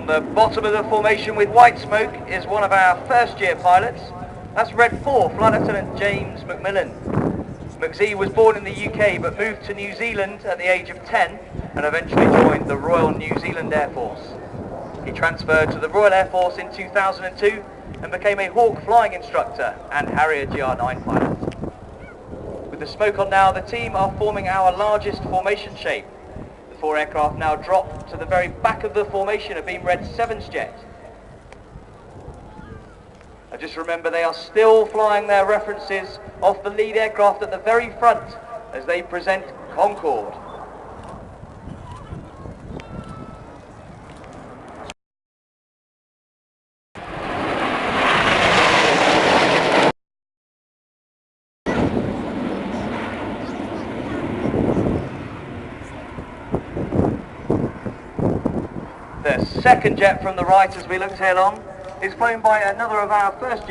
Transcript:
On the bottom of the formation with white smoke is one of our first year pilots. That's Red 4, Flight Lieutenant James McMillan. McZ was born in the UK but moved to New Zealand at the age of 10 and eventually joined the Royal New Zealand Air Force. He transferred to the Royal Air Force in 2002 and became a Hawk flying instructor and Harrier GR9 pilot. With the smoke on now, the team are forming our largest formation shape. The 4 aircraft now drop to the very back of the formation, a beam red 7's jet. And just remember, they are still flying their references off the lead aircraft at the very front as they present Concord. The second jet from the right as we look head on is flown by another of our first